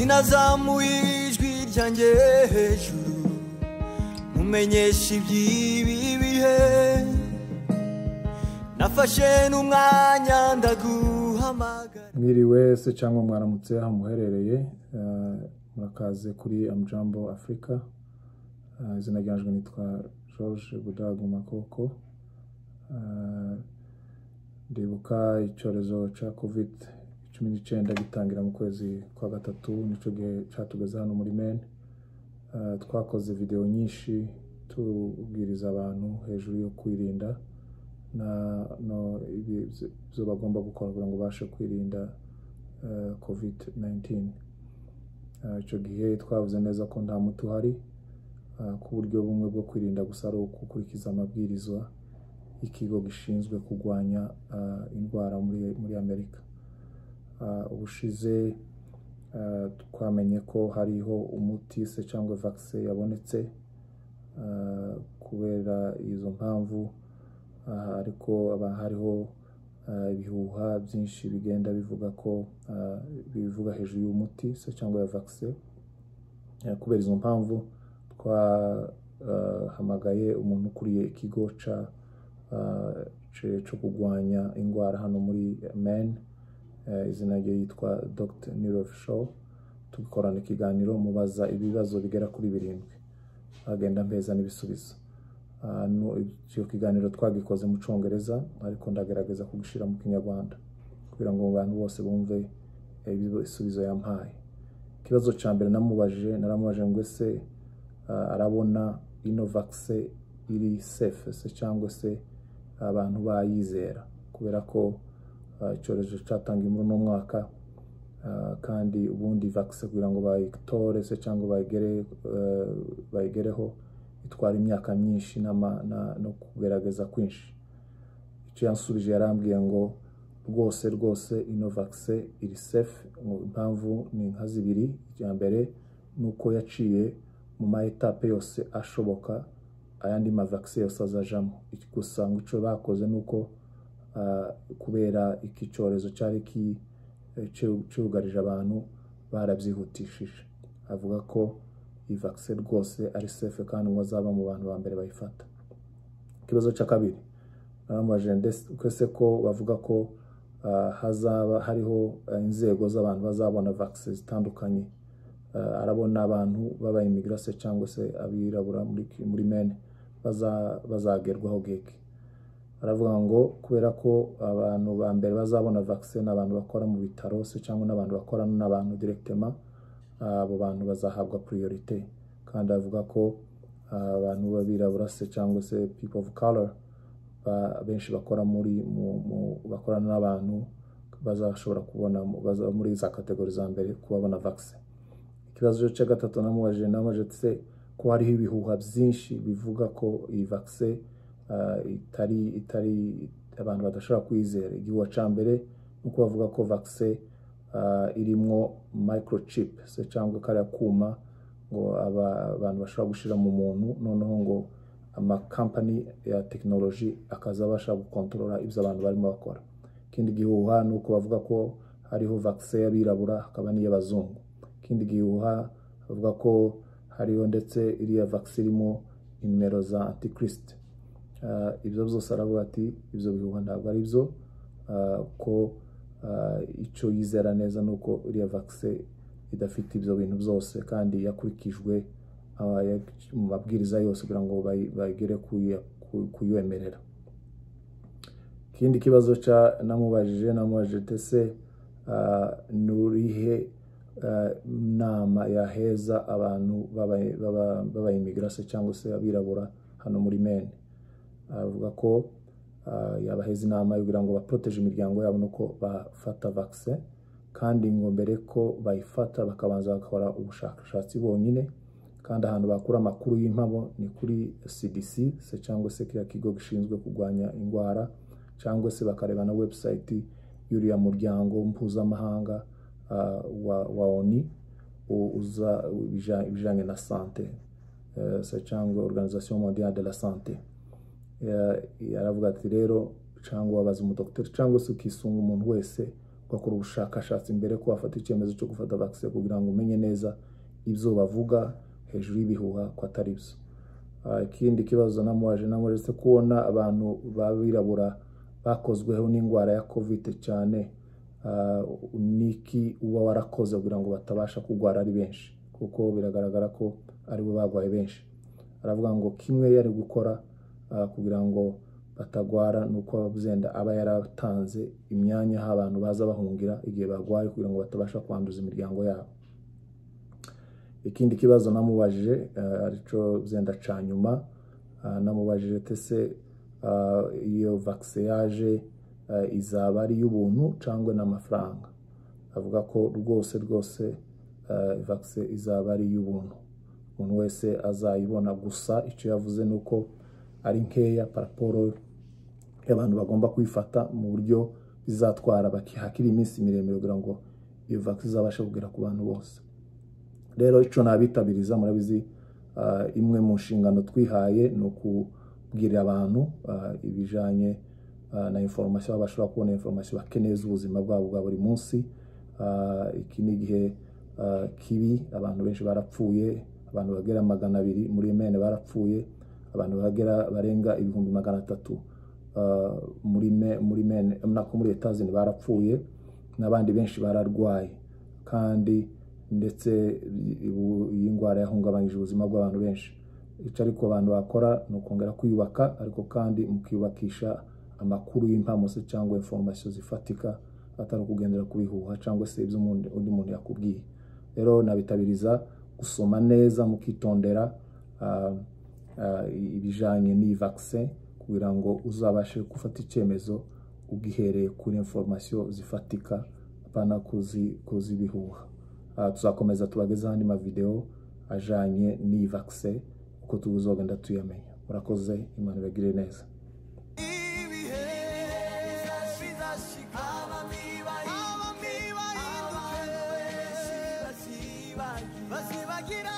nazamuye ijwi ryanjye hejuru mumenyesha iby'ibi bihe nafashe n'umwanya ndaguhamagara. Mwiriwe se cyangwa mwaramutse aho muherereye, murakaze kuri Amjambo Africa. Izina ryanjye nitwa George Budagu Makoko. Ndibuka icyorezo cya COVID-19 gitangira mu kwezi kwa gatatu, nico gihe cyatugeze hano muri Maine. Twakoze video nyinshi tubwiriza abantu hejuru yo kwirinda ibyo bagomba gukora kugira ngo bashe kwirinda COVID-19. Icyo gihe twavuze neza ko nta muti uhari, ku buryo bumwe bwo kwirinda gusa ari ukurikiza amabwiriza y'ikigo gishinzwe kurwanya indwara muri Amerika. Ubushize twamenye ko hariho umuti se cyangwa vaccine yabonetse kubera izo mpamvu, ariko hariho ibihuha byinshi bigenda bivuga ko bivuga hejuru y'umuti se cyangwa ya vaccine. Kubera izo mpamvu twahamagaye umuntu ukuriye ikigo cyo kurwanya indwara hano muri Maine. Izina rye yitwa Dr. Nirav Shaw. Tugikorana ikiganiro mubaza ibibazo bigera kuri 7, agenda mpeza n'ibisubizo. Icyo kiganiro twagikoze mu Cyongereza, ariko ndagerageza kugishira mu Kinyarwanda kugira ngo abantu bose bumve ibisubizo yampaye. Ikibazo cya mbere naramubajije ngo ese arabona ino vaccine iri safe se cyangwa se abantu bayizera, kubera ko icyorezo cyatangiye muri uno mwaka, kandi ubundi vaccine kugira ngo bayitore se cyangwa bayigereho itwara imyaka myinshi no kugerageza kwinshi. Icyo yansubije yarambwiye ngo rwose ino vaccine iri safe. Impamvu ni nka 2. Icya mbere nuko yaciye mu etape yose ashoboka ayandi vaccine yose azajamo. Gusa ngo icyo bakoze nuko kubera iki cyorezo cyari cyugarije abantu barabyihutishije. Avuga ko iyi vaccine rwose ari safe kandi ngo azaba mu bantu ba mbere bayifata. Ikibazo cya kabiri naramubajije ko bavuga ko hazaba hariho inzego z'abantu bazabona vaccine zitandukanye. Arabona abantu baba immigrants cyangwa se abirabura muri Maine bazagerwaho geke. Aravuga ngo kubera ko abantu ba mbere bazabona vaccine abantu bakora mu bitaro se cyangwa n'abantu bakorana n'abantu directement, abo bantu bazahabwa priority. Kandi avuga ko abantu babirabura se cyangwa se people of color benshi bakora bakorana n'abantu bazashobora kubona muri za kategori za mbere kubabona vaccine. Ikibazo cya gatatu namubajije ko hariho ibihuha byinshi bivuga ko iyi vaccine itari abantu badashobora kwizera. Igihuha cya mbere nuko bavuga ko vaccine irimwo microchip se cyangwa kariya kuma ngo abantu bashobora gushira mu muntu, noneho ngo company ya technology akazabasha gukontorora ibyo abantu barimo bakora. Ikindi gihuha nuko bavuga ko hariho vaccine y'abirabura hakaba n'iy'abazungu. Ikindi gihuha bavuga ko hariho ndetse iriya vaccine irimo nimero za antichrist. Ibyo byose aravuga ati ibyo bihuha ntabwo ari byo, ko icyo yizera neza nuko iriya vaccine idafite ibyo bintu byose kandi yakurikijwe mu mabwiriza yose kugira ngo bagere kuyemerera. Ikindi kibazo namubajije ese nurihe nama yaheza abantu baba immigrants cyangwa se abirabura hano muri Maine. Avuga ko yabaheza inama kugira ngo baproteje imiryango yabo nuko bafata vaccine, kandi ngo mbere ko bayifata bakabanza bakora ubushakashatsi bonyine. Kandi ahantu bakura amakuru y'impamo ni kuri CDC se cyangwa se kiriya kigo gishinzwe kurwanya indwara, cyangwa se bakareba na website y'uriya muryango mpuzamahanga wa ONU ibijanye na sante, se cyangwa Organisation Mondiale de la Santé. Yaravuga ati rero cyangwa wabaza umudokiteri cyangwa se ukisunga umuntu wese ugakora ubushakashatsi mbere ko wafata icyemezo cyo gufata vaccine kugira ngo umenye neza ibyo bavuga hejuru y'ibihuha ko atari byo. Ikindi kibazo namuretse kubona abantu babirabura bakozweho n'indwara ya covid cyane, niki uba warakoze kugira ngo batabasha kugwara ari benshi, kuko biragaragara ko ari bo bagwaye benshi. Aravuga ngo kimwe yari gukora kugira ngo batagwara nuko bazenda aba yaratanze imyanya aho abantu baza bahungira igihe bagwaye kugira ngo batabasha kwanduza imiryango yabo. Ikindi kibazo namubajije arico zenda ca nyuma, namubajije tese iyo vaccine yaje izaba ari y'ubuntu cyangwa n'amafaranga. Avuga ko rwose vaccine izaba ari y'ubuntu, umuntu wese azayibona. Gusa icyo yavuze nuko ari nkeya paraporo y'abantu bagomba kwifata mu buryo bizatwara hakiri iminsi miremire kugira ngo iyo vaccine izabashe kugera ku bantu bose. Rero ico nabitabiriza murabizi, imwe mu nshingano twihaye no kubwira abantu ibijanye na information, bashobora kubona information bakeneye z'ubuzima bwabo bwa buri munsi. Iki ni gihe kibi, abantu benshi barapfuye, abantu bagera 200 muri Yemen barapfuye, abantu barenga 300,000 muri Yemen nako muri Etazini barapfuye, n'abandi benshi bararwaye, kandi ndetse iyi ndwara yahungabanyije ubuzima bw'abantu benshi. Icyo ariko abantu bakora ni ukongera kwiyubaka, ariko kandi mukiyubakisha amakuru y'impamose cyangwa information zifatika, atari kugendera kubihuha cyangwa se ibyo undi muntu yakubwiye. Rero nabitabiriza gusoma neza mukitondera ibijanye n'iyi vaccine kugira ngo uzabashe gufata icyemezo ugihereye kuri information zifatika, apana kuzibihuha. Tuzakomeza tubageza andi mavideo ajanye n'iyi vaccine uko tuzogenda tuyamenya. Murakoze, Imana ibagire neza. Bazibagira